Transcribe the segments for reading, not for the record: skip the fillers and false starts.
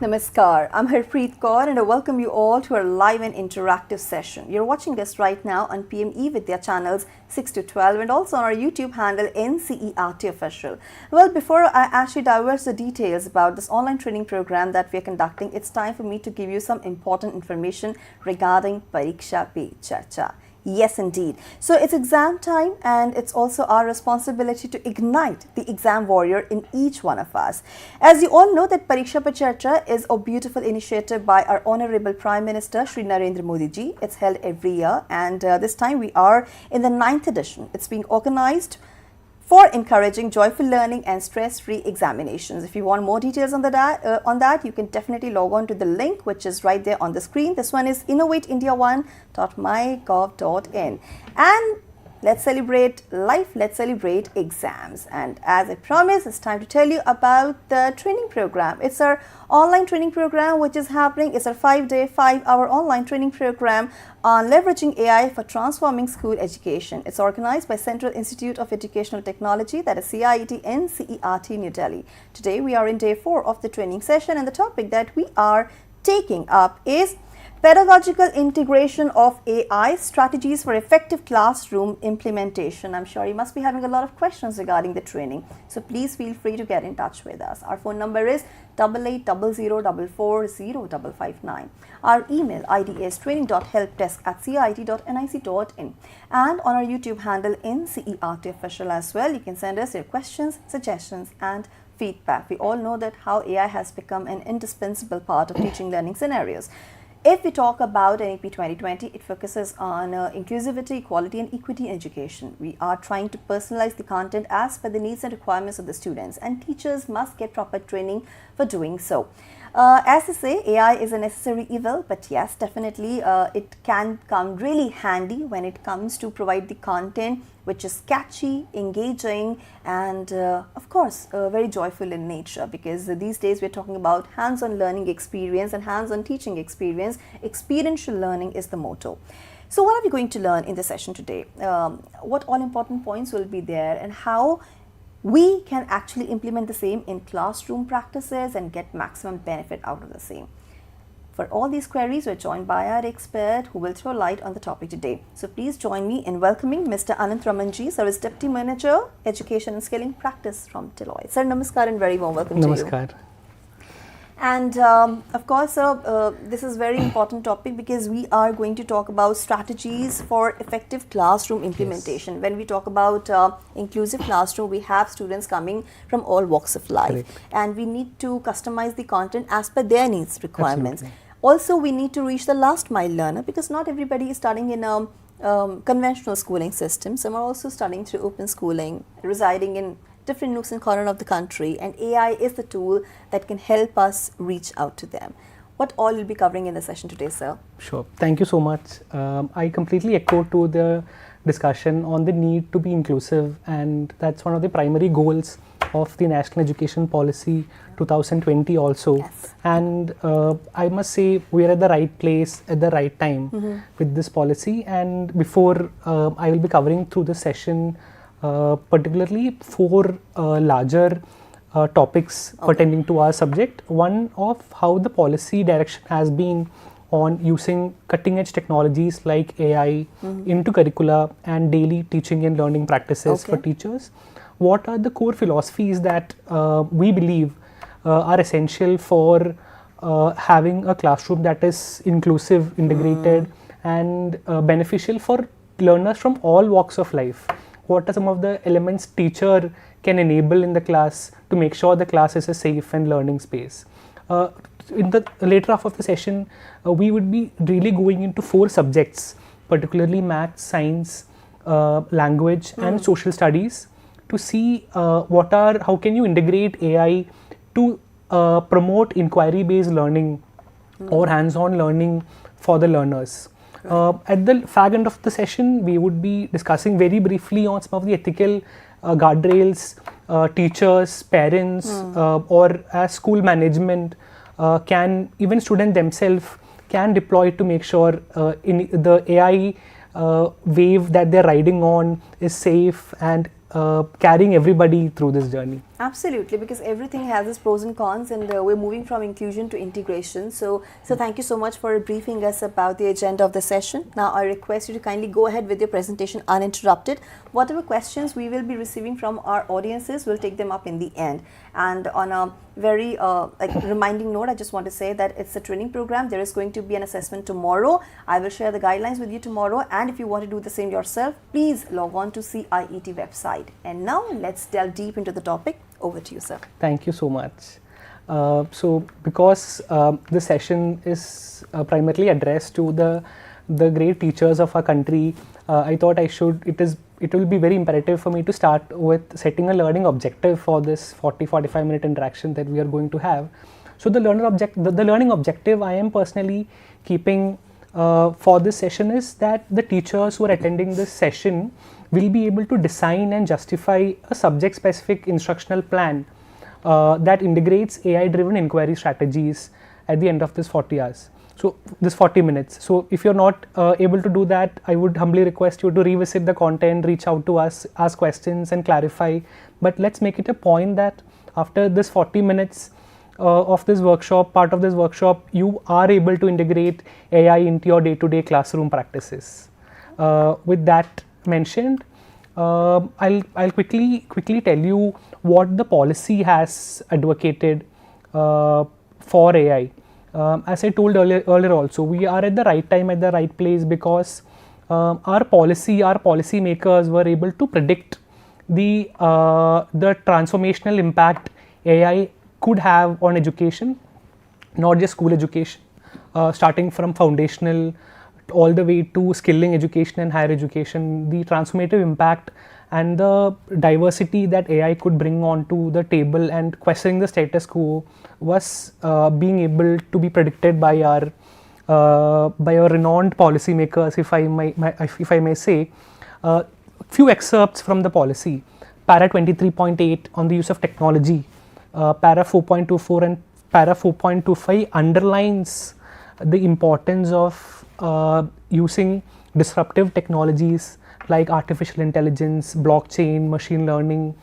Namaskar, I'm Harpreet Kaur and I welcome you all to our live and interactive session. You're watching us right now on PM eVidya Channels 6 to 12 and also on our YouTube handle NCERT Official. Well, before I actually diverse the details about this online training program that we are conducting, it's time for me to give you some important information regarding Pariksha Pe Charcha. Yes, indeed. So it's exam time and it's also our responsibility to ignite the exam warrior in each one of us. As you all know that Pariksha Pe Charcha is a beautiful initiative by our Honorable Prime Minister Shri Narendra Modi ji. It's held every year and this time we are in the 9th edition. It's being organized for encouraging joyful learning and stress-free examinations. If you want more details on that, you can definitely log on to the link which is right there on the screen. This one is innovateindia1.mygov.in. And let's celebrate life, let's celebrate exams. And as I promised, it's time to tell you about the training program. It's our online training program which is happening. It's our 5-day, 5-hour online training program on leveraging AI for transforming school education. It's organized by Central Institute of Educational Technology, that is CIET NCERT New Delhi. Today we are in day 4 of the training session and the topic that we are taking up is Pedagogical integration of AI, strategies for effective classroom implementation. I'm sure you must be having a lot of questions regarding the training. So please feel free to get in touch with us. Our phone number is 8800440559. Our email ID is training.helpdesk@cit.nic.in. And on our YouTube handle NCERT Official as well, you can send us your questions, suggestions and feedback. We all know that how AI has become an indispensable part of teaching learning scenarios. If we talk about NEP 2020, it focuses on inclusivity, equality and equity in education. We are trying to personalize the content as per the needs and requirements of the students, and teachers must get proper training for doing so. As they say, AI is a necessary evil, but yes, definitely it can come really handy when it comes to provide the content which is catchy, engaging and of course very joyful in nature, because these days we're talking about hands-on learning experience and hands-on teaching experience. Experiential learning is the motto. So what are we going to learn in the session today? What all important points will be there and how we can actually implement the same in classroom practices and get maximum benefit out of the same. For all these queries, we're joined by our expert who will throw light on the topic today. So please join me in welcoming Mr. Anantharaman ji, Sir, is Deputy Manager, Education and Skilling Practice from Deloitte. Sir, namaskar and very warm welcome Namaskar. to you. And of course, this is very important topic because we are going to talk about strategies for effective classroom implementation. Yes. When we talk about inclusive classroom, we have students coming from all walks of life. Correct. And we need to customize the content as per their needs, requirements. Absolutely. Also, we need to reach the last mile learner because not everybody is studying in a conventional schooling system. Some are also studying through open schooling, residing in different nooks and corners of the country, and AI is the tool that can help us reach out to them. What all will be covering in the session today, sir? Sure. Thank you so much. I completely echo to the discussion on the need to be inclusive, and that's one of the primary goals of the National Education Policy 2020 also. Yes. And I must say we are at the right place at the right time with this policy. And before I will be covering through the session particularly 4 larger topics pertaining to our subject. One of how the policy direction has been on using cutting edge technologies like AI into curricula and daily teaching and learning practices for teachers. What are the core philosophies that we believe are essential for having a classroom that is inclusive, integrated and beneficial for learners from all walks of life? What are some of the elements teacher can enable in the class to make sure the class is a safe and learning space? In the later half of the session, we would be really going into 4 subjects, particularly math, science, language and social studies, to see how can you integrate AI to promote inquiry-based learning or hands-on learning for the learners. At the fag end of the session, we would be discussing very briefly on some of the ethical guardrails teachers, parents or as school management can, even students themselves can deploy to make sure in the AI wave that they're riding on is safe and carrying everybody through this journey. Absolutely, because everything has its pros and cons, and we're moving from inclusion to integration. So thank you so much for briefing us about the agenda of the session. Now, I request you to kindly go ahead with your presentation uninterrupted. Whatever questions we will be receiving from our audiences, we'll take them up in the end. And on a very reminding note, I just want to say that it's a training program. There is going to be an assessment tomorrow. I will share the guidelines with you tomorrow, and if you want to do the same yourself, please log on to CIET website. And now let's delve deep into the topic. Over to you, sir. Thank you so much. So because the session is primarily addressed to the great teachers of our country, I thought it will be very imperative for me to start with setting a learning objective for this 40-45 minute interaction that we are going to have. So the learning objective I am personally keeping for this session is that the teachers who are attending this session will be able to design and justify a subject specific instructional plan that integrates AI driven inquiry strategies at the end of this 40 hours. So this 40 minutes. So if you're not able to do that, I would humbly request you to revisit the content, reach out to us, ask questions and clarify. But let's make it a point that after this 40 minutes of this workshop, part of this workshop, you are able to integrate AI into your day-to-day classroom practices. With that mentioned, I'll quickly tell you what the policy has advocated for AI. As I told earlier also, we are at the right time at the right place because our policy makers were able to predict the transformational impact AI could have on education, not just school education, starting from foundational all the way to skilling education and higher education. The transformative impact and the diversity that AI could bring onto the table and questioning the status quo was being able to be predicted by our renowned policymakers, if I may say. Few excerpts from the policy. Para 23.8 on the use of technology, para 4.24 and para 4.25 underlines the importance of using disruptive technologies like artificial intelligence, blockchain, machine learning,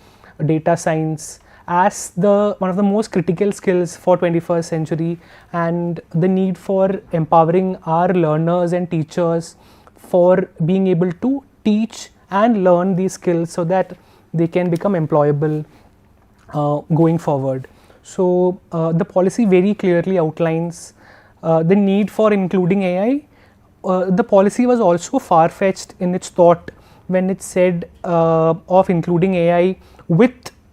data science as one of the most critical skills for 21st century, and the need for empowering our learners and teachers for being able to teach and learn these skills so that they can become employable going forward. So the policy very clearly outlines the need for including AI. The policy was also far-fetched in its thought when it said of including AI with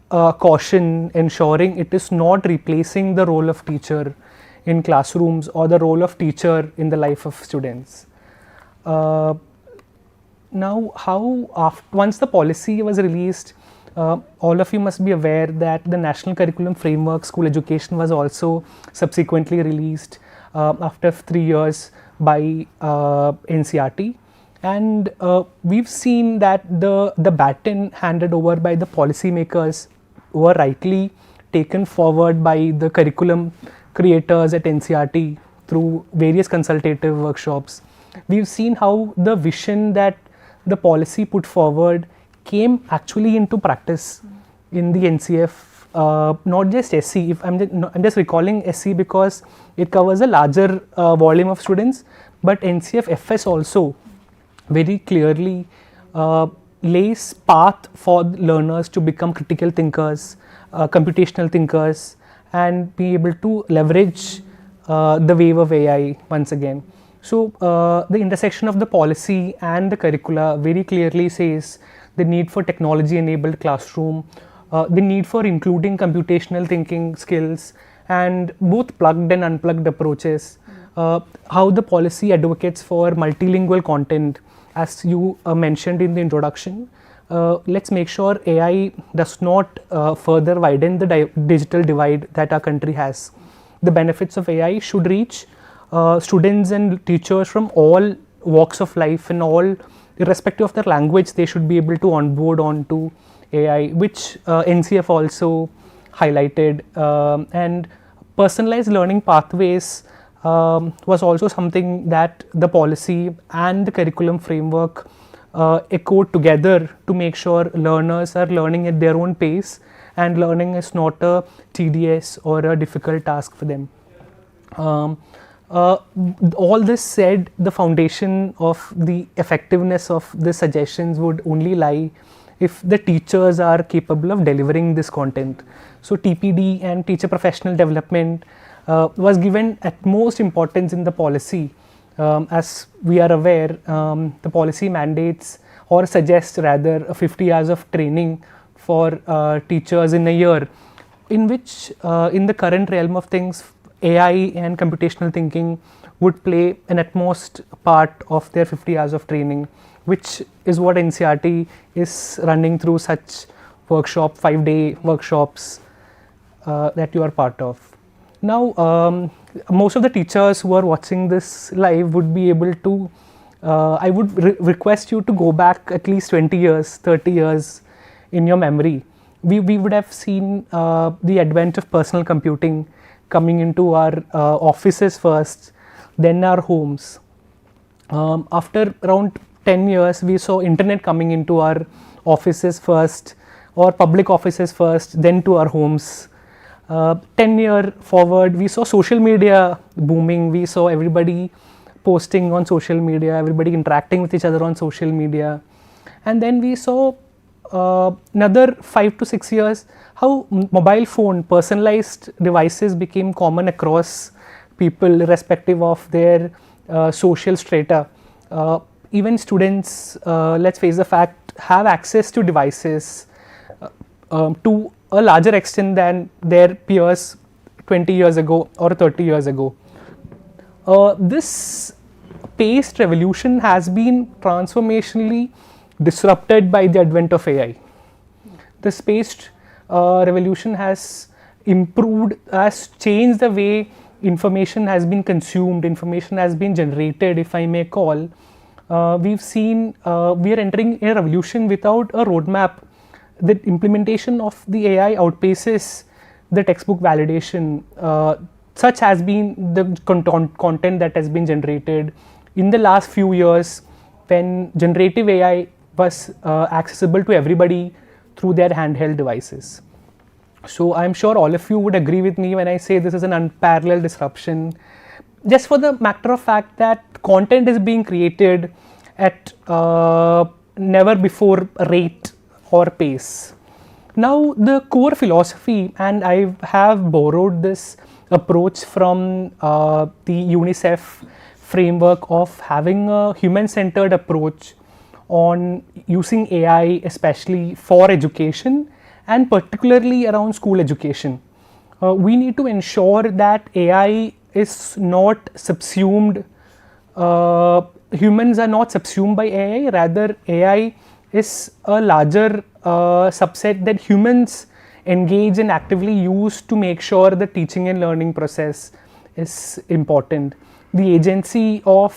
caution, ensuring it is not replacing the role of teacher in classrooms or the role of teacher in the life of students. Now, once the policy was released, all of you must be aware that the National Curriculum Framework School Education was also subsequently released after 3 years by NCERT, and we've seen that the baton handed over by the policymakers were rightly taken forward by the curriculum creators at NCERT through various consultative workshops. We've seen how the vision that the policy put forward came actually into practice in the NCF, not just SC. I'm just recalling SC because it covers a larger volume of students, but NCF FS also very clearly lays path for learners to become critical thinkers, computational thinkers, and be able to leverage the wave of AI once again. So the intersection of the policy and the curricula very clearly says the need for technology enabled classroom, the need for including computational thinking skills and both plugged and unplugged approaches, how the policy advocates for multilingual content as you mentioned in the introduction. Let's make sure AI does not further widen the digital divide that our country has. The benefits of AI should reach students and teachers from all walks of life and all, irrespective of their language, they should be able to onboard onto AI, which NCF also highlighted. And personalized learning pathways was also something that the policy and the curriculum framework echoed together to make sure learners are learning at their own pace and learning is not a tedious or a difficult task for them. All this said, the foundation of the effectiveness of the suggestions would only lie if the teachers are capable of delivering this content. So TPD and teacher professional development was given utmost importance in the policy. As we are aware, the policy mandates or suggests rather 50 hours of training for teachers in a year, in which in the current realm of things, AI and computational thinking would play an utmost part of their 50 hours of training, which is what NCERT is running through such workshop, 5-day workshops that you are part of. Now, most of the teachers who are watching this live would be able to, I would request you to go back at least 20 years, 30 years in your memory. We would have seen the advent of personal computing coming into our offices first, then our homes. After around 10 years, we saw internet coming into our offices first, or public offices first, then to our homes. 10 years forward, we saw social media booming. We saw everybody posting on social media, everybody interacting with each other on social media. And then we saw another 5 to 6 years how mobile phone personalized devices became common across people irrespective of their social strata. Even students, let's face the fact, have access to devices to a larger extent than their peers 20 years ago or 30 years ago. This paced revolution has been transformationally disrupted by the advent of AI. This paced revolution has improved, has changed the way information has been consumed, information has been generated, if I may call. We've seen we are entering a revolution without a roadmap. The implementation of the AI outpaces the textbook validation. Such has been the content that has been generated in the last few years when generative AI was accessible to everybody through their handheld devices. So I'm sure all of you would agree with me when I say this is an unparalleled disruption, just for the matter of fact that content is being created at never before rate or pace. Now the core philosophy, and I have borrowed this approach from the UNICEF framework of having a human-centered approach on using AI especially for education and particularly around school education. We need to ensure that AI is not subsumed, humans are not subsumed by AI, rather AI is a larger subset that humans engage and actively use to make sure the teaching and learning process is important. The agency of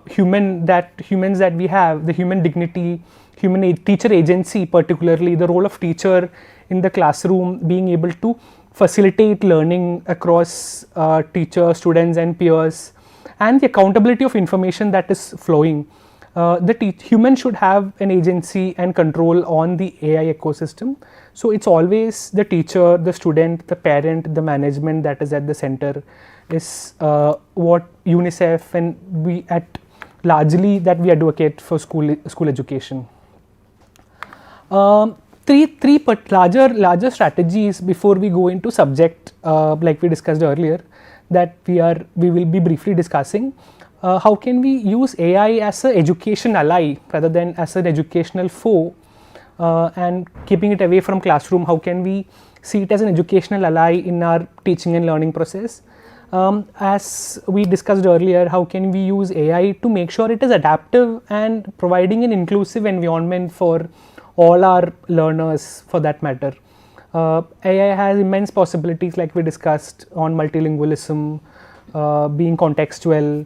humans that we have, the human dignity, teacher agency, particularly the role of teacher in the classroom, being able to facilitate learning across teachers, students and peers, and the accountability of information that is flowing. The human should have an agency and control on the AI ecosystem. So it's always the teacher, the student, the parent, the management that is at the center, is what UNICEF and we at largely that we advocate for school education. Three larger strategies before we go into subject like we discussed earlier that we will be briefly discussing. How can we use AI as an education ally rather than as an educational foe, and keeping it away from classroom? How can we see it as an educational ally in our teaching and learning process? As we discussed earlier, how can we use AI to make sure it is adaptive and providing an inclusive environment for all our learners for that matter? AI has immense possibilities like we discussed on multilingualism, being contextual,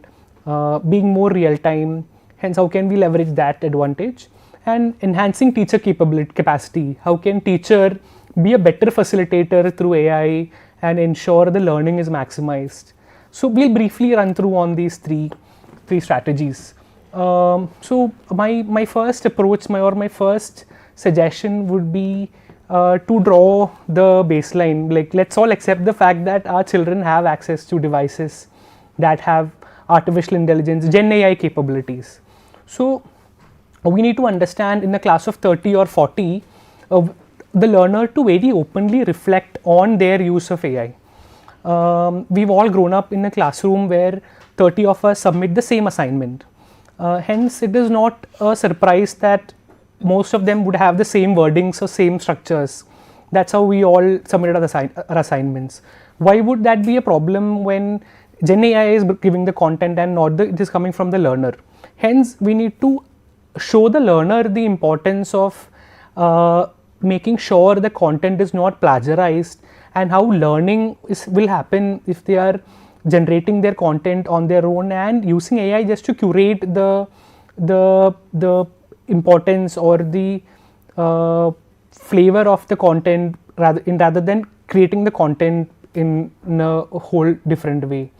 being more real time. Hence, how can we leverage that advantage? And enhancing teacher capacity. How can teacher be a better facilitator through AI and ensure the learning is maximized? So we'll briefly run through on these three strategies. So my first approach, my first suggestion would be to draw the baseline. Like, let's all accept the fact that our children have access to devices that have artificial intelligence, Gen AI capabilities. So we need to understand, in a class of 30 or 40, the learner to very openly reflect on their use of AI. We've all grown up in a classroom where 30 of us submit the same assignment. Hence, it is not a surprise that most of them would have the same wordings or same structures. That's how we all submitted our assignments. Why would that be a problem when Gen AI is giving the content and not it is coming from the learner? Hence, we need to show the learner the importance of making sure the content is not plagiarized, and how learning will happen if they are generating their content on their own and using AI just to curate the importance or the flavor of the content rather than creating the content in a whole different way.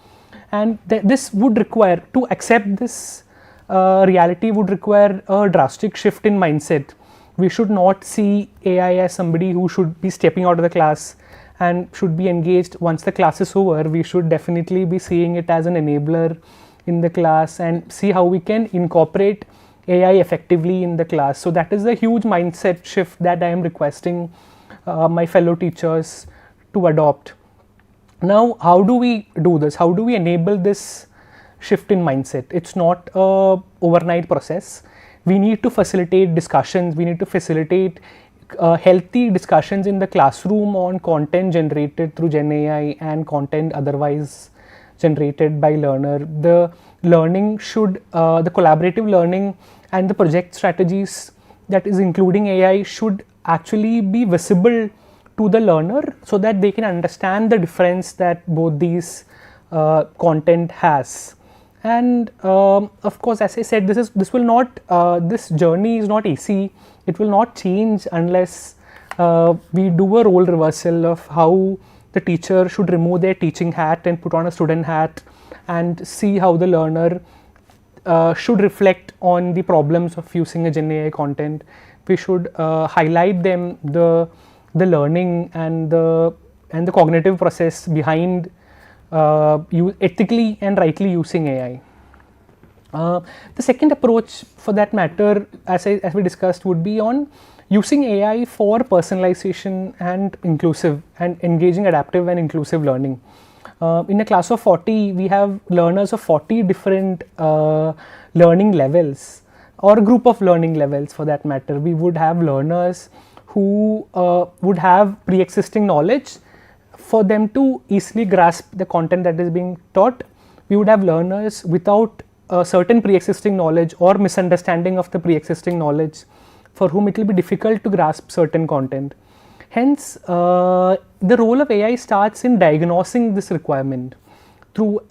And this would require, to accept this reality would require a drastic shift in mindset. We should not see AI as somebody who should be stepping out of the class and should be engaged once the class is over. We should definitely be seeing it as an enabler in the class and see how we can incorporate AI effectively in the class. So that is a huge mindset shift that I am requesting my fellow teachers to adopt. Now, how do we do this? How do we enable this shift in mindset? It's not a overnight process. We need to facilitate discussions. We need to facilitate healthy discussions in the classroom on content generated through Gen AI and content otherwise generated by learner. The learning should, the collaborative learning and the project strategies that is including AI should actually be visible to the learner so that they can understand the difference that both these content has. And of course, as I said, this journey is not easy. It will not change unless we do a role reversal of how the teacher should remove their teaching hat and put on a student hat and see how the learner should reflect on the problems of using a Gen AI content. We should highlight them the learning and the cognitive process behind ethically and rightly using AI. The second approach, for that matter, as we discussed, would be on using AI for personalization and inclusive and engaging adaptive and inclusive learning. In a class of 40, we have learners of 40 different learning levels, or group of learning levels for that matter. We would have learners who would have pre-existing knowledge for them to easily grasp the content that is being taught. We would have learners without certain pre-existing knowledge or misunderstanding of the pre-existing knowledge, for whom it will be difficult to grasp certain content. Hence, the role of AI starts in diagnosing this requirement through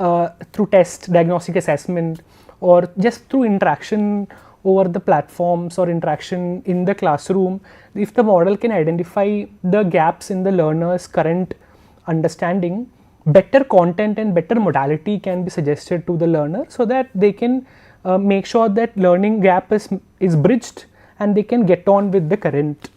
test, diagnostic assessment, or just through interaction over the platforms or interaction in the classroom. If the model can identify the gaps in the learner's current understanding, better content and better modality can be suggested to the learner so that they can make sure that learning gap is bridged and they can get on with the current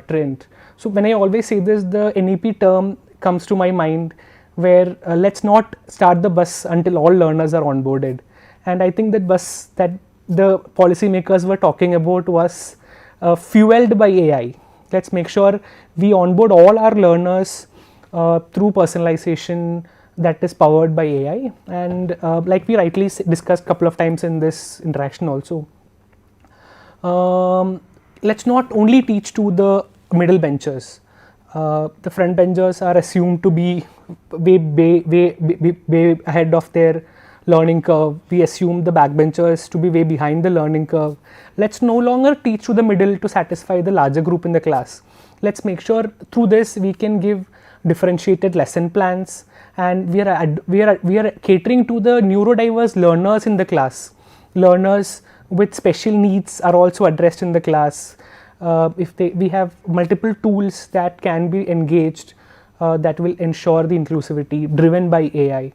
trend. So when I always say this, the NEP term comes to my mind, where let's not start the bus until all learners are onboarded. And I think that bus that the policymakers were talking about was fueled by AI. Let's make sure we onboard all our learners through personalization that is powered by AI. And like we rightly discussed a couple of times in this interaction also, let's not only teach to the middle benchers. The front benchers are assumed to be way ahead of their learning curve. We assume the backbenchers to be way behind the learning curve. Let's no longer teach to the middle to satisfy the larger group in the class. Let's make sure through this we can give differentiated lesson plans, and we are catering to the neurodiverse learners in the class. Learners with special needs are also addressed in the class. We have multiple tools that can be engaged that will ensure the inclusivity driven by AI.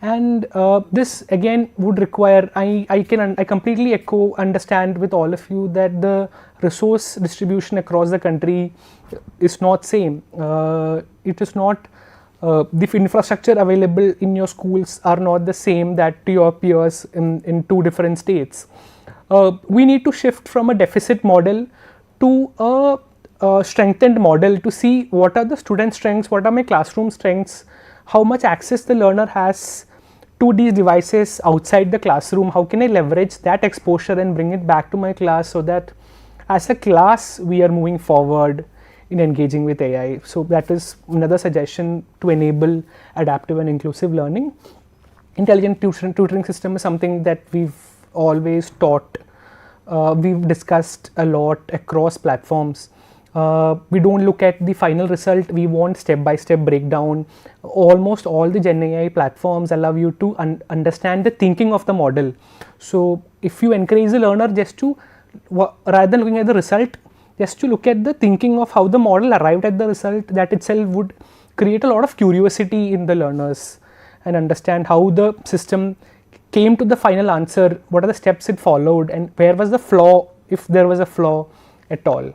And this again would require, I completely understand with all of you that the resource distribution across the country is not same. It is not, the infrastructure available in your schools are not the same that to your peers in two different states. We need to shift from a deficit model to a strengthened model to see what are the student strengths, what are my classroom strengths, how much access the learner has to these devices outside the classroom, how can I leverage that exposure and bring it back to my class, so that as a class we are moving forward in engaging with AI. So that is another suggestion to enable adaptive and inclusive learning. Intelligent tutoring system is something that we've always taught, we've discussed a lot across platforms. We don't look at the final result, we want step-by-step breakdown. Almost all the Gen AI platforms allow you to understand the thinking of the model. So if you encourage the learner just to, rather than looking at the result, just to look at the thinking of how the model arrived at the result, that itself would create a lot of curiosity in the learners and understand how the system came to the final answer, what are the steps it followed, and where was the flaw, if there was a flaw at all.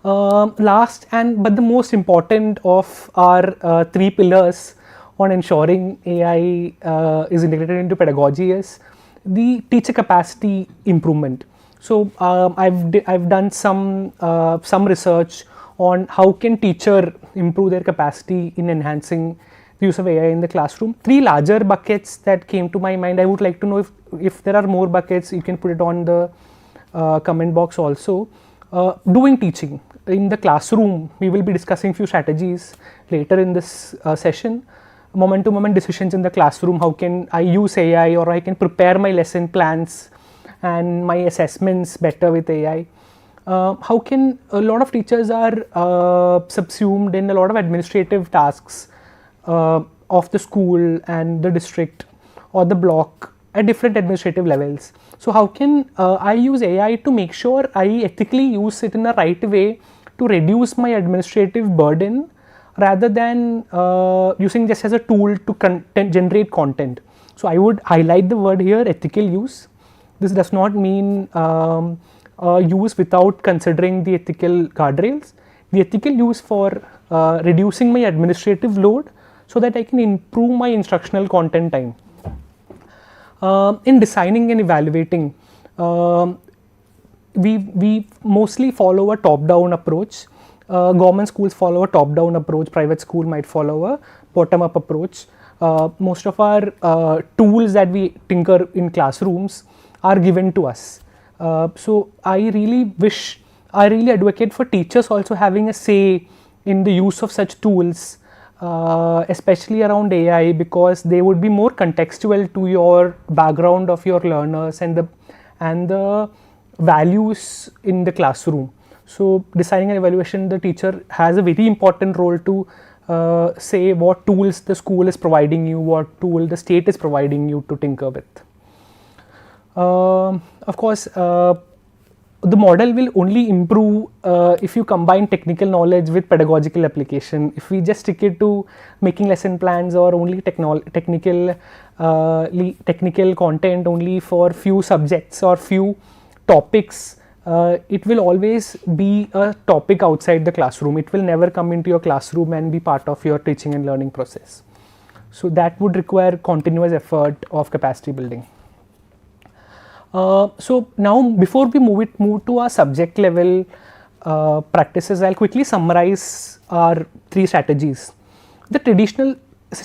Last but the most important of our three pillars on ensuring AI is integrated into pedagogy is the teacher capacity improvement. So I've done some research on how can teacher improve their capacity in enhancing the use of AI in the classroom. Three larger buckets that came to my mind. I would like to know if there are more buckets, you can put it on the comment box also. Doing teaching in the classroom, we will be discussing few strategies later in this session. Moment-to-moment decisions in the classroom, how can I use AI, or I can prepare my lesson plans and my assessments better with AI. How can a lot of teachers are subsumed in a lot of administrative tasks of the school and the district or the block at different administrative levels. So how can I use AI to make sure I ethically use it in the right way to reduce my administrative burden, rather than using this as a tool to generate content. So I would highlight the word here, ethical use. This does not mean use without considering the ethical guardrails. The ethical use for reducing my administrative load so that I can improve my instructional content time. In designing and evaluating, we mostly follow a top-down approach. Government schools follow a top-down approach, private school might follow a bottom-up approach. Most of our tools that we tinker in classrooms are given to us. So I really advocate for teachers also having a say in the use of such tools, especially around AI, because they would be more contextual to your background of your learners and the values in the classroom. So designing an evaluation, the teacher has a very important role to say what tools the school is providing you, what tool the state is providing you to tinker with. Of course, the model will only improve if you combine technical knowledge with pedagogical application. If we just stick it to making lesson plans or only technical content only for few subjects or few topics, it will always be a topic outside the classroom. It will never come into your classroom and be part of your teaching and learning process. So that would require continuous effort of capacity building. So now, before we move to our subject level practices, I'll quickly summarize our three strategies. The traditional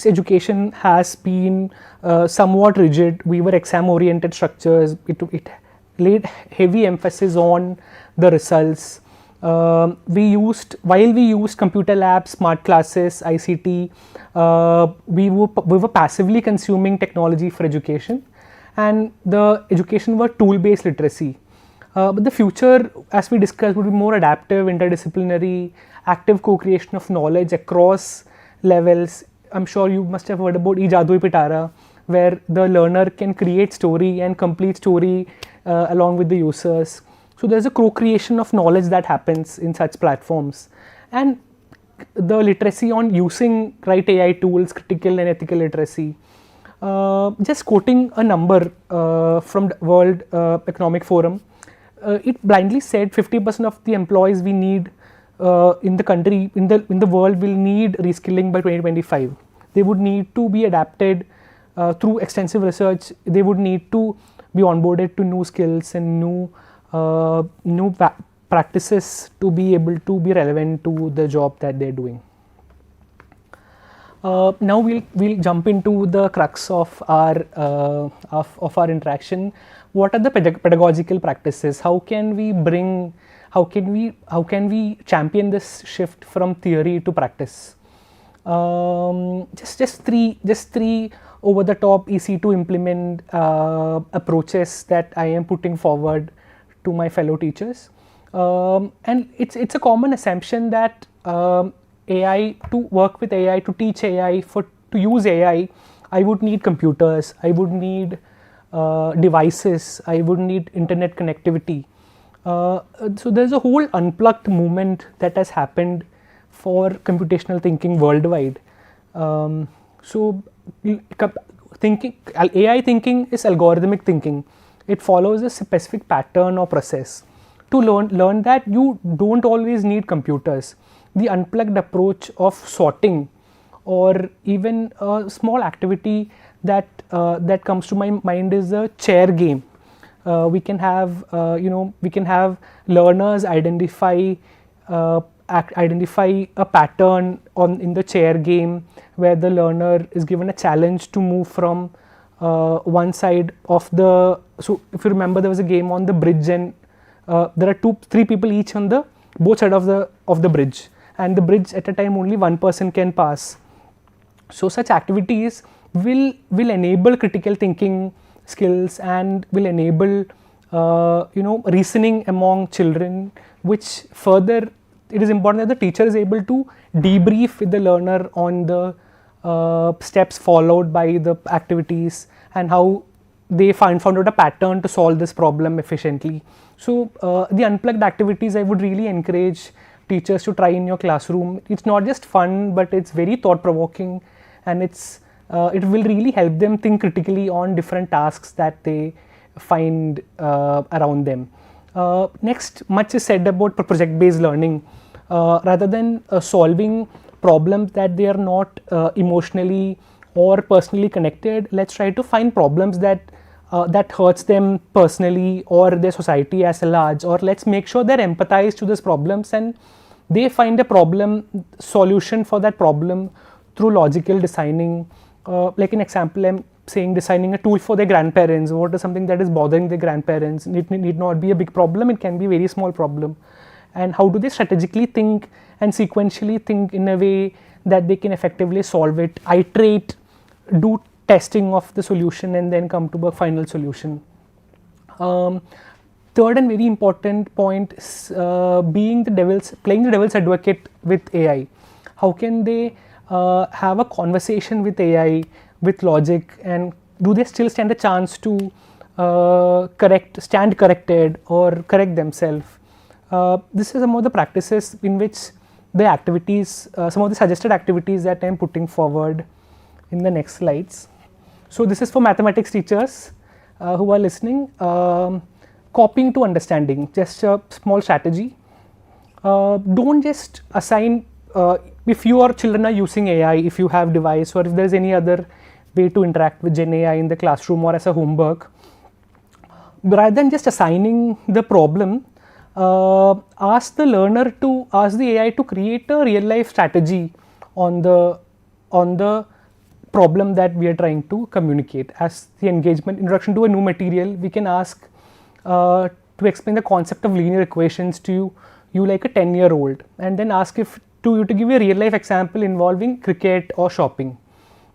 education has been somewhat rigid. We were exam oriented structures. It laid heavy emphasis on the results. While we used computer labs, smart classes, ICT, we were passively consuming technology for education, and the education were tool-based literacy. But the future, as we discussed, would be more adaptive, interdisciplinary, active co-creation of knowledge across levels. I'm sure you must have heard about eJadui Pitara, where the learner can create story and complete story along with the users. So there's a co-creation of knowledge that happens in such platforms. And the literacy on using right AI tools, critical and ethical literacy. Just quoting a number from the World Economic Forum, it blindly said 50% of the employees we need in the country, in the world, will need reskilling by 2025. They would need to be adapted through extensive research. They would need to be onboarded to new skills and new practices to be able to be relevant to the job that they're doing. Now we'll jump into the crux of our interaction. What are the pedagogical practices? How can we champion this shift from theory to practice? Just three over the top, easy to implement approaches that I am putting forward to my fellow teachers. And it's a common assumption that AI, to work with AI, to teach AI, to use AI, I would need computers, I would need devices, I would need internet connectivity. So there's a whole unplugged movement that has happened for computational thinking worldwide. So AI thinking is algorithmic thinking. It follows a specific pattern or process. To learn that, you don't always need computers. The unplugged approach of sorting, or even a small activity that comes to my mind is a chair game. We can have learners identify a pattern in the chair game, where the learner is given a challenge to move from one side of the. So if you remember, there was a game on the bridge, and there are three people each on the both sides of the bridge, and the bridge at a time only one person can pass. So such activities will enable critical thinking skills and will enable reasoning among children, which further it is important that the teacher is able to debrief with the learner on the steps followed by the activities and how they found out a pattern to solve this problem efficiently. So the unplugged activities, I would really encourage teachers to try in your classroom. It's not just fun, but it's very thought-provoking, and it will really help them think critically on different tasks that they find around them. Next, much is said about project-based learning. Rather than solving problems that they are not emotionally or personally connected, let's try to find problems that hurts them personally or their society as a large, or let's make sure they're empathized to these problems and they find a problem solution for that problem through logical designing. Like an example, I'm saying designing a tool for their grandparents. What is something that is bothering their grandparents? It need not be a big problem, it can be a very small problem. And how do they strategically think and sequentially think in a way that they can effectively solve it, iterate, do testing of the solution, and then come to a final solution. Third and very important point is playing the devil's advocate with AI. How can they have a conversation with AI with logic, and do they still stand a chance to stand corrected or correct themselves? This is some of the practices in which the activities, some of the suggested activities that I am putting forward in the next slides. So this is for mathematics teachers who are listening. Copying to understanding, just a small strategy. Don't just assign, if your children are using AI, if you have device, or if there is any other way to interact with Gen AI in the classroom or as a homework, rather than just assigning the problem, ask the AI to create a real life strategy on the problem that we are trying to communicate. As the engagement introduction to a new material, we can ask to explain the concept of linear equations to you like a 10-year-old, and then ask you to give a real life example involving cricket or shopping.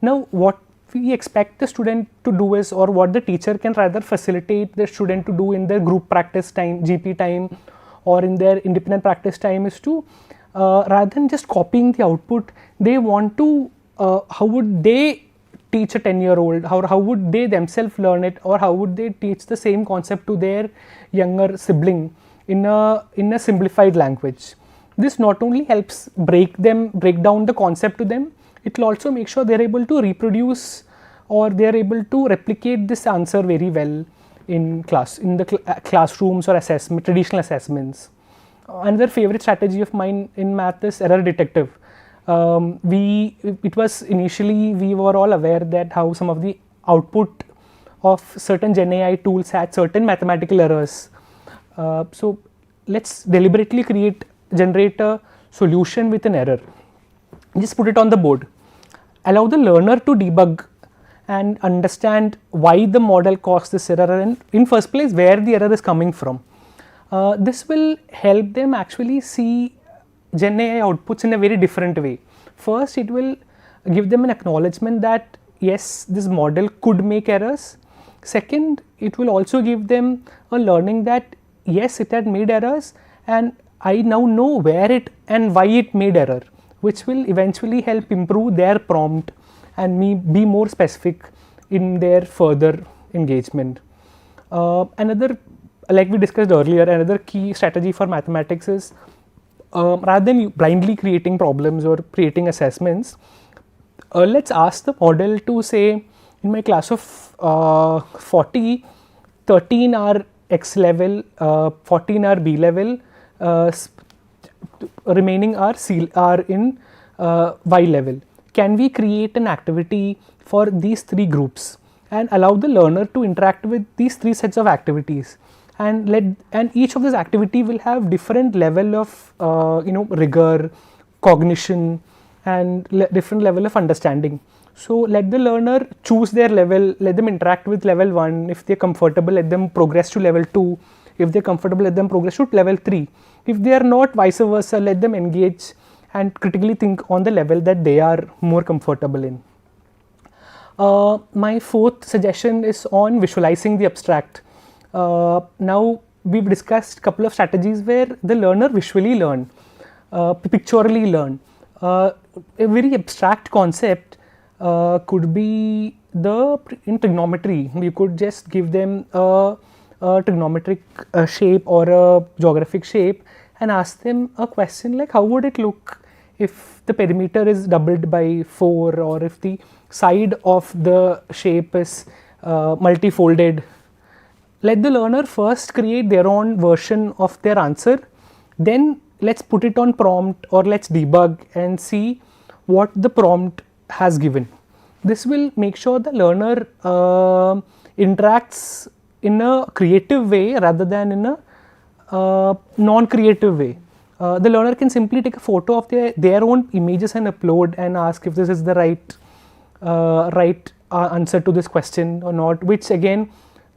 Now what we expect the student to do is, or what the teacher can rather facilitate the student to do in their group practice time, GP time, or in their independent practice time, is to rather than just copying the output, they want to how would they teach a 10-year-old, how would they themselves learn it, or how would they teach the same concept to their younger sibling in a simplified language. this not only helps break down the concept to them, it will also make sure they're able to reproduce or they're able to replicate this answer very well in classrooms or traditional assessments. Another favorite strategy of mine in math is error detective. It was initially, we were all aware that how some of the output of certain Gen AI tools had certain mathematical errors. So let's deliberately generate a solution with an error. Just put it on the board. Allow the learner to debug and understand why the model caused this error and in first place where the error is coming from. This will help them actually see Gen AI outputs in a very different way. First, it will give them an acknowledgement that yes, this model could make errors. Second, it will also give them a learning that yes, it had made errors and I now know where it and why it made error, which will eventually help improve their prompt and be more specific in their further engagement. Another, like we discussed earlier, another key strategy for mathematics is rather than blindly creating problems or creating assessments, let's ask the model to say, in my class of 40, 13 are X level, 14 are B level, remaining are in Y level. Can we create an activity for these three groups and allow the learner to interact with these three sets of activities, and each of these activity will have different level of rigor, cognition, and different level of understanding. So let the learner choose their level, let them interact with level 1. If they're comfortable, let them progress to level 2. If they're comfortable, let them progress to level 3. If they are not, vice versa, let them engage and critically think on the level that they are more comfortable in. My fourth suggestion is on visualizing the abstract. Now we've discussed a couple of strategies where the learner visually learn, pictorially learn. A very abstract concept could be in trigonometry. You could just give them a trigonometric shape or a geographic shape and ask them a question like, how would it look if the perimeter is doubled by 4, or if the side of the shape is multifolded. Let the learner first create their own version of their answer, then let's put it on prompt or let's debug and see what the prompt has given. This will make sure the learner interacts in a creative way rather than in a non-creative way. The learner can simply take a photo of their own images and upload and ask if this is the right answer to this question or not, which again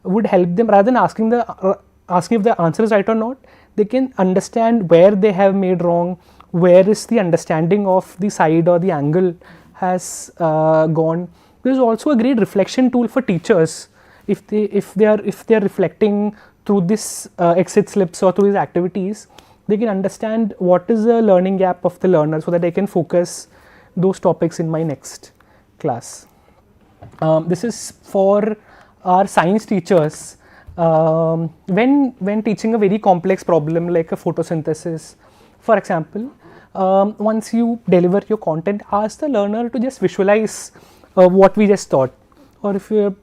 would help them, rather than asking if the answer is right or not, they can understand where they have made wrong, where is the understanding of the side or the angle has gone. This is also a great reflection tool for teachers. If they are reflecting through this exit slips or through these activities, they can understand what is the learning gap of the learner so that they can focus those topics in my next class. This is for our science teachers. When teaching a very complex problem like a photosynthesis, for example, once you deliver your content, ask the learner to just visualize what we just taught. Or if you're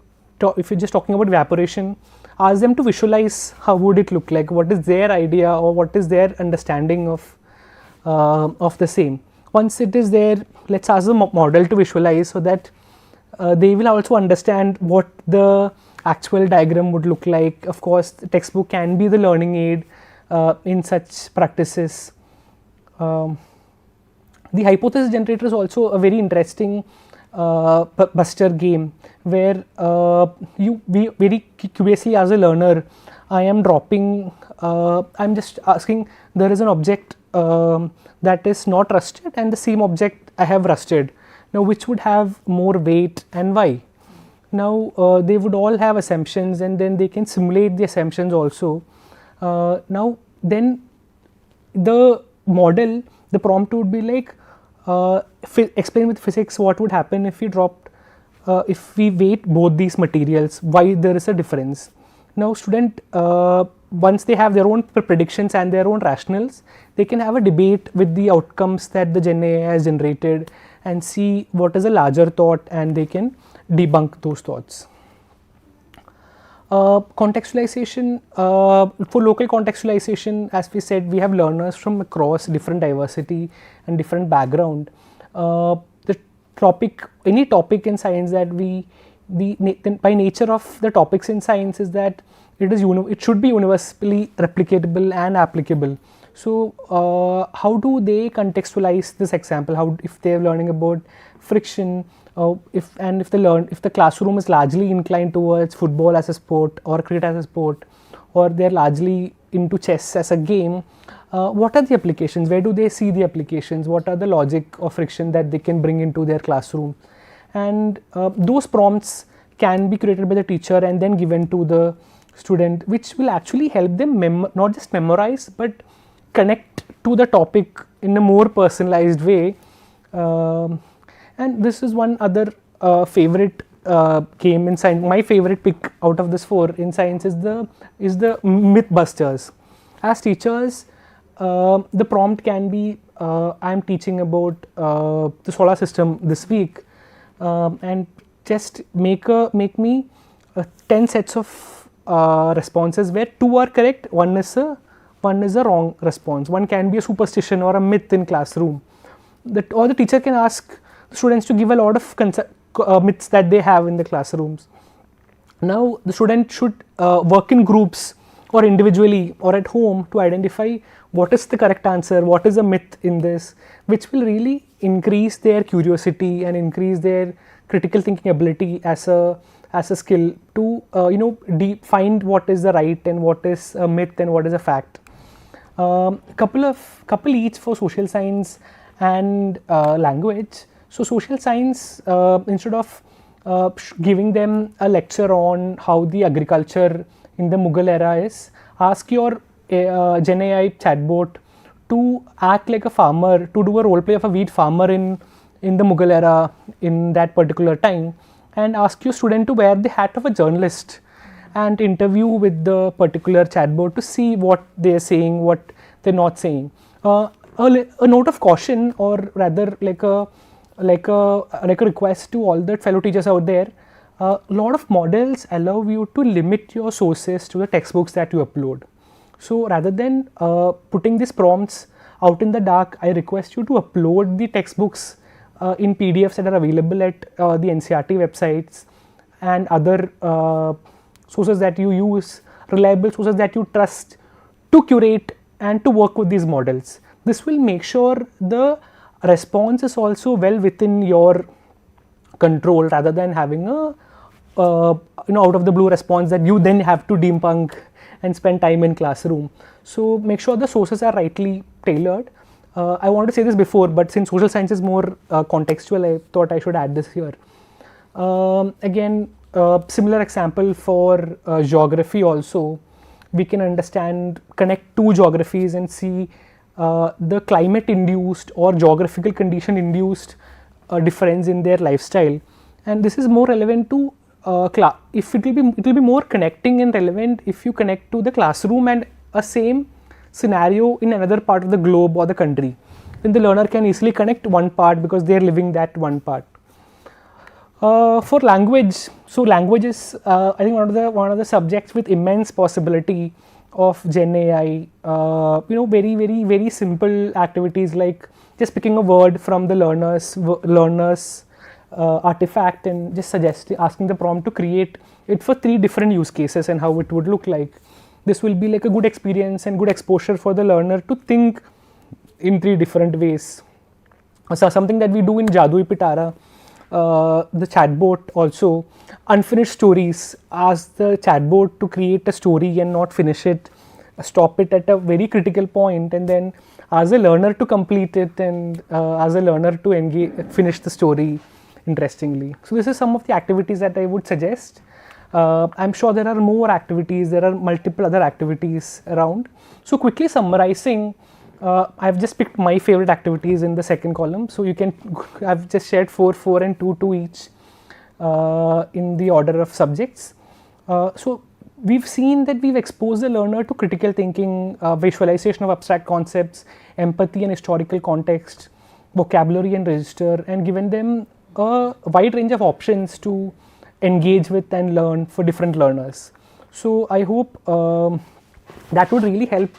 just talking about evaporation, ask them to visualize how would it look like, what is their idea or what is their understanding of the same. Once it is there, let's ask the model to visualize so that they will also understand what the actual diagram would look like. Of course, the textbook can be the learning aid in such practices. The hypothesis generator is also a very interesting buster game where you very curiously as a learner, I am I'm just asking, there is an object that is not rusted and the same object I have rusted. Now which would have more weight and why? Now they would all have assumptions and then they can simulate the assumptions also. Now then the model, the prompt would be like, explain with physics what would happen if we weight both these materials, why there is a difference. Now student, once they have their own predictions and their own rationals, they can have a debate with the outcomes that the Gen AI has generated and see what is a larger thought, and they can debunk those thoughts. Contextualization, for local contextualization, as we said, we have learners from across different diversity and different background. Any topic in science that by nature of the topics in science is that it should be universally replicatable and applicable. So how do they contextualize this example? If they are learning about friction, if the classroom is largely inclined towards football as a sport or cricket as a sport, or they are largely into chess as a game, what are the applications? Where do they see the applications? What are the logic of friction that they can bring into their classroom? And those prompts can be created by the teacher and then given to the student, which will actually help them not just memorize but connect to the topic in a more personalized way. And this is one other favorite game in science. My favorite pick out of this 4 in science is the Mythbusters. As teachers, the prompt can be, I'm teaching about the solar system this week, and just make me 10 sets of responses where 2 are correct, one is a wrong response. One can be a superstition or a myth in classroom. Or the teacher can ask students to give a lot of myths that they have in the classrooms. Now the student should work in groups or individually or at home to identify what is the correct answer, what is a myth in this, which will really increase their curiosity and increase their critical thinking ability as a skill to find what is the right and what is a myth and what is a fact. Couple each for social science and language. So social science, instead of giving them a lecture on how the agriculture in the Mughal era is, ask your Gen AI chatbot to act like a farmer, to do a role play of a wheat farmer in the Mughal era in that particular time, and ask your student to wear the hat of a journalist and interview with the particular chatbot to see what they are saying, what they are not saying. A note of caution, or rather like a request to all the fellow teachers out there. A lot of models allow you to limit your sources to the textbooks that you upload. So rather than putting these prompts out in the dark, I request you to upload the textbooks in PDFs that are available at the NCERT websites and other sources that you use, reliable sources that you trust, to curate and to work with these models. This will make sure the response is also well within your control, rather than having a out of the blue response that you then have to debunk and spend time in classroom. So make sure the sources are rightly tailored. I wanted to say this before, but since social science is more contextual, I thought I should add this here. Again, similar example for geography also. We can connect 2 geographies and see the climate induced or geographical condition induced difference in their lifestyle. And this is more relevant to it will be more connecting and relevant if you connect to the classroom and a same scenario in another part of the globe or the country. Then the learner can easily connect one part because they are living that one part. For language, so language is I think one of the subjects with immense possibility of Gen AI. Very, very, very simple activities like just picking a word from the learner's artifact and just asking the prompt to create it for 3 different use cases and how it would look like. This will be like a good experience and good exposure for the learner to think in 3 different ways. So something that we do in Jadui Pitara, the chatbot also, unfinished stories, ask the chatbot to create a story and not finish it, stop it at a very critical point, and then ask the learner to complete it and ask the learner to finish the story interestingly. So this is some of the activities that I would suggest. I'm sure there are more activities, there are multiple other activities around. So quickly summarizing, I've just picked my favorite activities in the second column. So you can, I've just shared 4, 4 and 2, 2 each in the order of subjects. So we've seen that we've exposed the learner to critical thinking, visualization of abstract concepts, empathy and historical context, vocabulary and register, and given them a wide range of options to engage with and learn for different learners. So I hope that would really help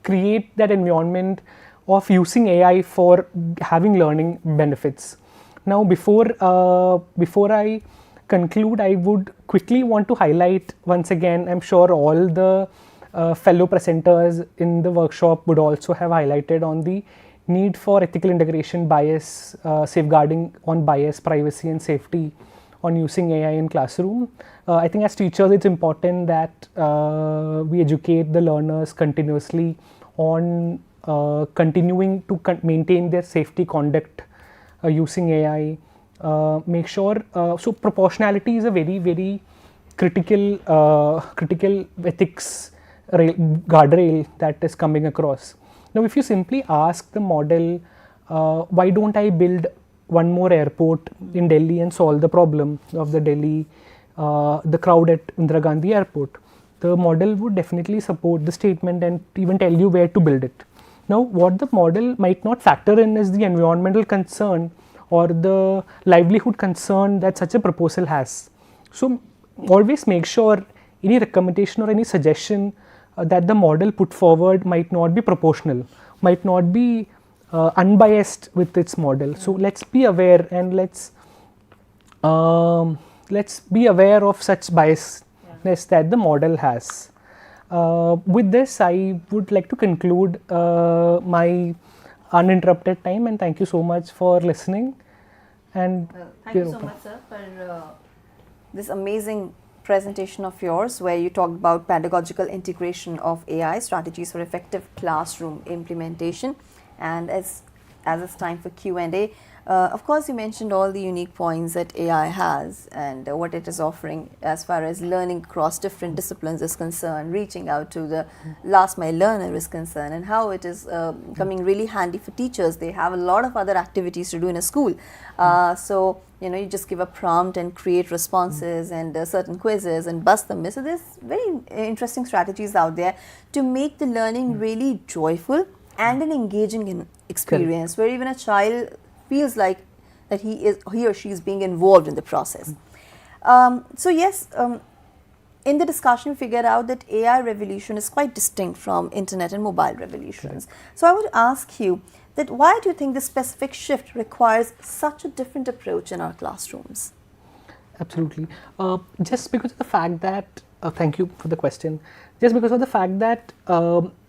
create that environment of using AI for having learning benefits. Now, before I conclude, I would quickly want to highlight once again, I'm sure all the fellow presenters in the workshop would also have highlighted on the need for ethical integration, bias, safeguarding on bias, privacy and safety on using AI in classroom. I think as teachers it's important that we educate the learners continuously on continuing to maintain their safety conduct using AI. Make sure, so proportionality is a very, very critical ethics guardrail that is coming across. Now, if you simply ask the model, why don't I build one more airport in Delhi and solve the problem of the crowd at Indira Gandhi Airport, the model would definitely support the statement and even tell you where to build it. Now, what the model might not factor in is the environmental concern or the livelihood concern that such a proposal has. So, always make sure any recommendation or any suggestion that the model put forward might not be proportional, might not be unbiased with its model. So, let's be aware and let's be aware of such biasness that the model has. With this, I would like to conclude my uninterrupted time, and thank you so much for listening. And thank you so much, sir, for this amazing presentation of yours where you talked about pedagogical integration of AI, strategies for effective classroom implementation. And as it's time for Q&A, of course you mentioned all the unique points that AI has and what it is offering as far as learning across different disciplines is concerned, reaching out to the last mile learner is concerned, and how it is coming really handy for teachers. They have a lot of other activities to do in a school. So, you know, you just give a prompt and create responses and certain quizzes and bust them. So there's very interesting strategies out there to make the learning really joyful and an engaging experience, where even a child feels like that he or she is being involved in the process. So yes, in the discussion we figured out that AI revolution is quite distinct from internet and mobile revolutions. So I would ask you that why do you think this specific shift requires such a different approach in our classrooms? Absolutely. Just because of the fact that, thank you for the question, just because of the fact that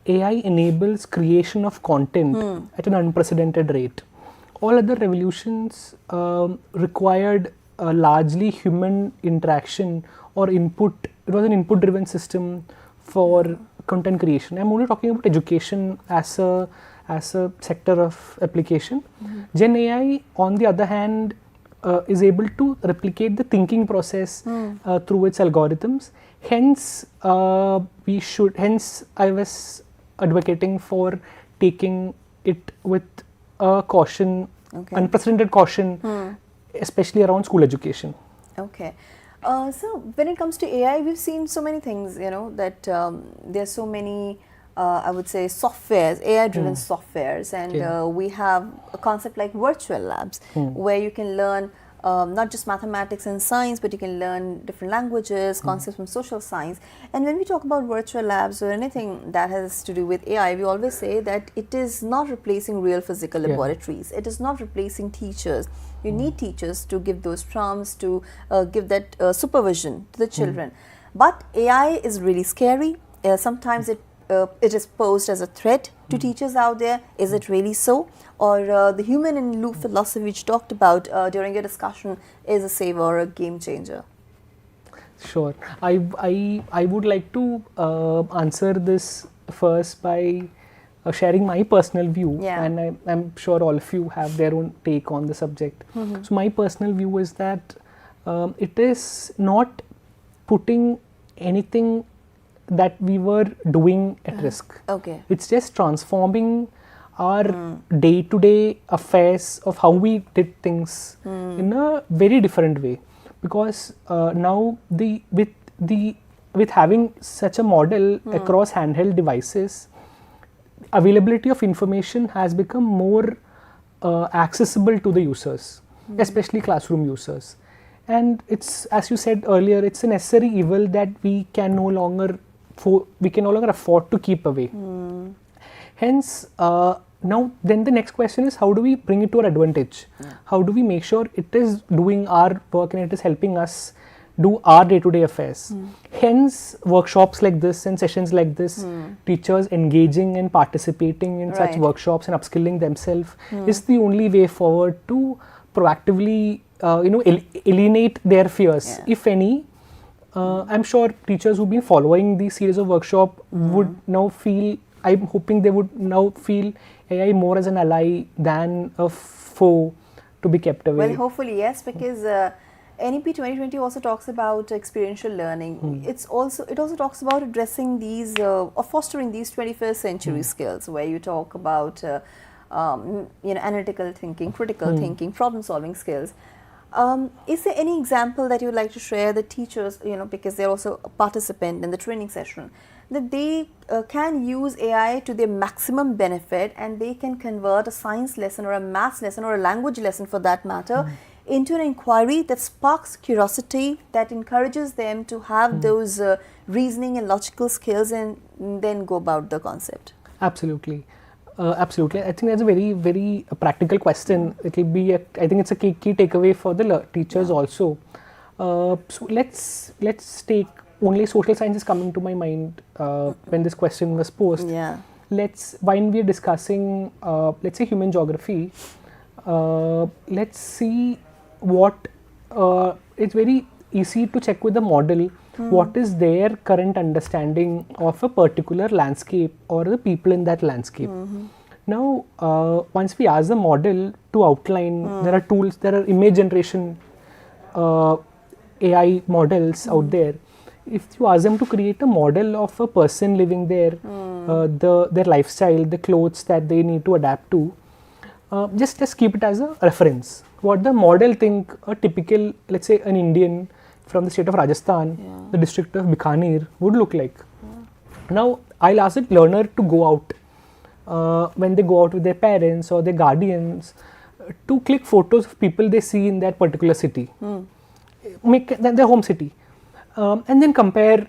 AI enables creation of content at an unprecedented rate. All other revolutions required largely human interaction or input. It was an input driven system for content creation. I'm only talking about education as a sector of application. Gen AI, on the other hand, is able to replicate the thinking process through its algorithms. Hence, hence I was advocating for taking it with caution, unprecedented caution, especially around school education. Okay. So when it comes to AI, we've seen so many things, you know, that there are so many, I would say, softwares, AI-driven softwares, and we have a concept like virtual labs, where you can learn not just mathematics and science, but you can learn different languages, concepts from social science. And when we talk about virtual labs or anything that has to do with AI, we always say that it is not replacing real physical laboratories. It is not replacing teachers. You need teachers to give those prompts, to give that supervision to the children. But AI is really scary. Sometimes it is posed as a threat to teachers out there. Is it really so? Or the human in loop philosophy which you talked about during your discussion is a saver or a game changer? Sure. I would like to answer this first by sharing my personal view, and I'm sure all of you have their own take on the subject. So my personal view is that it is not putting anything that we were doing at risk. It's just transforming our day-to-day affairs of how we did things in a very different way, because now with the with having such a model across handheld devices, availability of information has become more accessible to the users, especially classroom users. And it's, as you said earlier, it's a necessary evil that we can no longer afford to keep away. Hence, now then the next question is, how do we bring it to our advantage? How do we make sure it is doing our work and it is helping us do our day-to-day affairs? Hence, workshops like this and sessions like this, teachers engaging and participating in such workshops and upskilling themselves is the only way forward to proactively alienate their fears, if any. I'm sure teachers who've been following these series of workshops would now feel, I'm hoping they would now feel AI more as an ally than a foe to be kept away. Well, hopefully yes, because NEP 2020 also talks about experiential learning. It also talks about addressing these or fostering these 21st century skills, where you talk about analytical thinking, critical thinking, problem solving skills. Is there any example that you would like to share the teachers, because they're also a participant in the training session, that they can use AI to their maximum benefit, and they can convert a science lesson or a maths lesson or a language lesson for that matter into an inquiry that sparks curiosity, that encourages them to have those reasoning and logical skills, and then go about the concept? Absolutely. Absolutely. I think that's a very, very practical question. It will be, I think it's a key takeaway for the teachers also. So let's take, only social sciences coming to my mind when this question was posed. When we're discussing, let's say, human geography, let's see what, it's very easy to check with the model what is their current understanding of a particular landscape or the people in that landscape. Now, once we ask the model to outline, there are tools, there are image generation AI models out there. If you ask them to create a model of a person living there, their lifestyle, the clothes that they need to adapt to, just keep it as a reference. What the model think a typical, let's say, an Indian from the state of Rajasthan, the district of Bikaner would look like. Now, I'll ask the learner to go out, when they go out with their parents or their guardians, to click photos of people they see in that particular city, make their home city, and then compare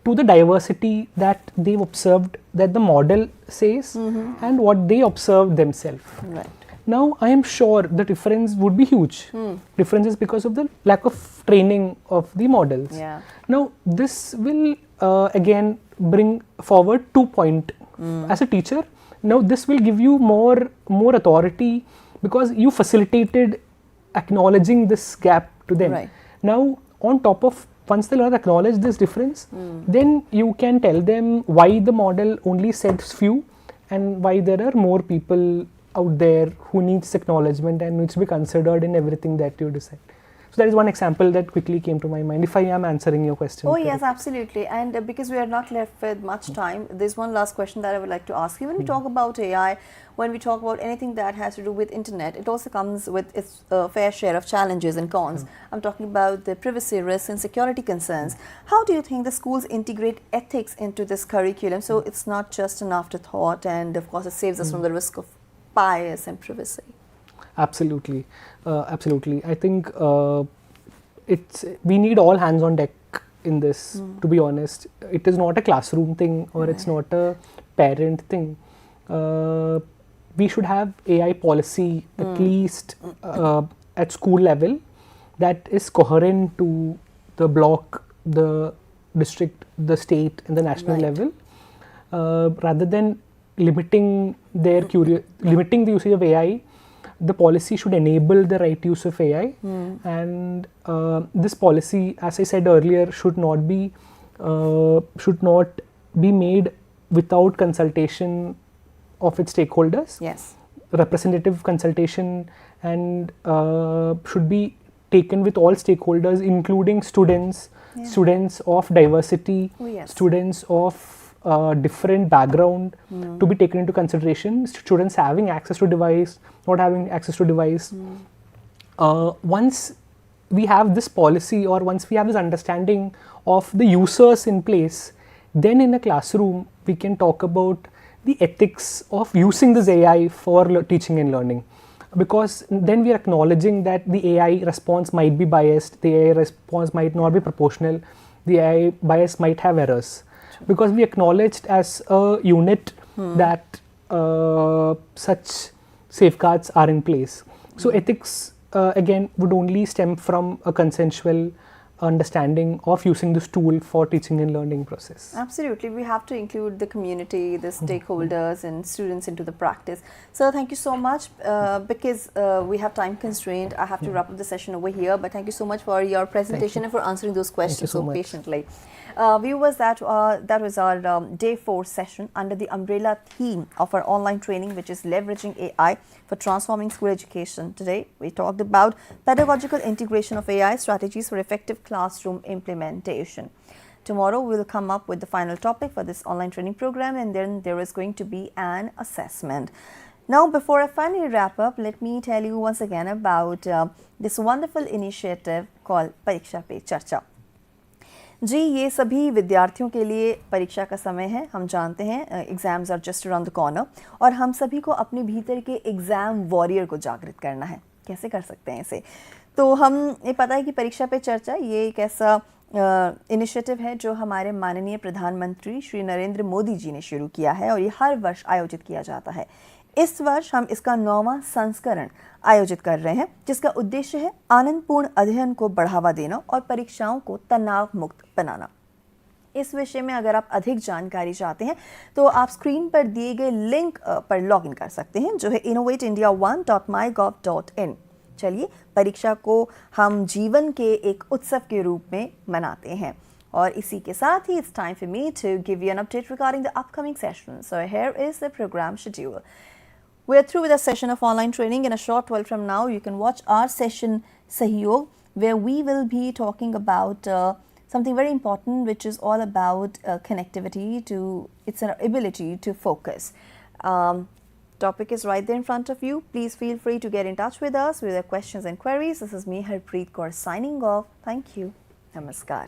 to the diversity that they've observed, that the model says, and what they observed themselves. Now, I am sure the difference would be huge. Difference is because of the lack of training of the models. Now, this will again bring forward 2 points. As a teacher, now this will give you more authority, because you facilitated acknowledging this gap to them. Now, on top of, once the learner acknowledge this difference, then you can tell them why the model only says few, and why there are more people out there who needs acknowledgement and needs to be considered in everything that you decide. So that is one example that quickly came to my mind, if I am answering your question. Oh yes, absolutely. And because we are not left with much time, there's one last question that I would like to ask you. When we talk about AI, when we talk about anything that has to do with internet, it also comes with its fair share of challenges and cons. I'm talking about the privacy risks and security concerns. How do you think the schools integrate ethics into this curriculum, so it's not just an afterthought, and of course it saves us from the risk of bias and privacy? Absolutely, absolutely. I think we need all hands on deck in this. To be honest, it is not a classroom thing, or it's not a parent thing. We should have AI policy at least at school level that is coherent to the block, the district, the state, and the national level, rather than limiting limiting the usage of AI. The policy should enable the right use of AI, and this policy, as I said earlier, should not be made without consultation of its stakeholders. Representative consultation, and should be taken with all stakeholders, including students, students of diversity, students of different background, to be taken into consideration. Students having access to device, not having access to device. Once we have this policy, or once we have this understanding of the users in place, then in a classroom we can talk about the ethics of using this AI for teaching and learning, because then we are acknowledging that the AI response might be biased, the AI response might not be proportional, the AI bias might have errors, because we acknowledged as a unit that such safeguards are in place. So ethics again would only stem from a consensual understanding of using this tool for teaching and learning process. Absolutely, we have to include the community, the stakeholders and students into the practice. So thank you so much. Because we have time constraint, I have to wrap up the session over here, but thank you so much for your presentation and for answering those questions so patiently. Viewers, that was our day 4 session under the umbrella theme of our online training, which is leveraging AI for transforming school education. Today we talked about pedagogical integration of AI strategies for effective classroom implementation. Tomorrow we will come up with the final topic for this online training program, and then there is going to be an assessment. Now, before I finally wrap up, let me tell you once again about this wonderful initiative called परीक्षा पे चर्चा. जी, ये सभी विद्यार्थियों के लिए परीक्षा का समय है. हम जानते हैं exams are just around the corner, और हम सभी को अपने भीतर के एग्ज़ाम वॉरियर को जागृत करना है. कैसे कर सकते हैं इसे? तो हम ये पता है कि परीक्षा पे चर्चा ये एक ऐसा इनिशिएटिव है जो हमारे माननीय प्रधानमंत्री श्री नरेंद्र मोदी जी ने शुरू किया है, और ये हर वर्ष आयोजित किया जाता है. इस वर्ष हम इसका 9वां संस्करण आयोजित कर रहे हैं, जिसका उद्देश्य है आनंदपूर्ण अध्ययन को बढ़ावा देना और परीक्षाओं को तनाव मुक्त बनाना. इस विषय में अगर आप अधिक जानकारी चाहते हैं तो आप स्क्रीन पर दिए गए लिंक पर लॉगिन कर सकते हैं, जो है innovateindia1.mygov.in. चलिए, परीक्षा को हम जीवन के एक उत्सव के रूप में मनाते हैं. और इसी के साथ ही it's time for me to give you an update regarding the upcoming session. So here is the program schedule. We are through with a session of online training. In a short while from now, you can watch our session Sahyog, where we will be talking about something very important, which is all about connectivity to its ability to focus. Topic is right there in front of you. Please feel free to get in touch with us with your questions and queries. This is me, Harpreet Kaur, signing off. Thank you. Namaskar.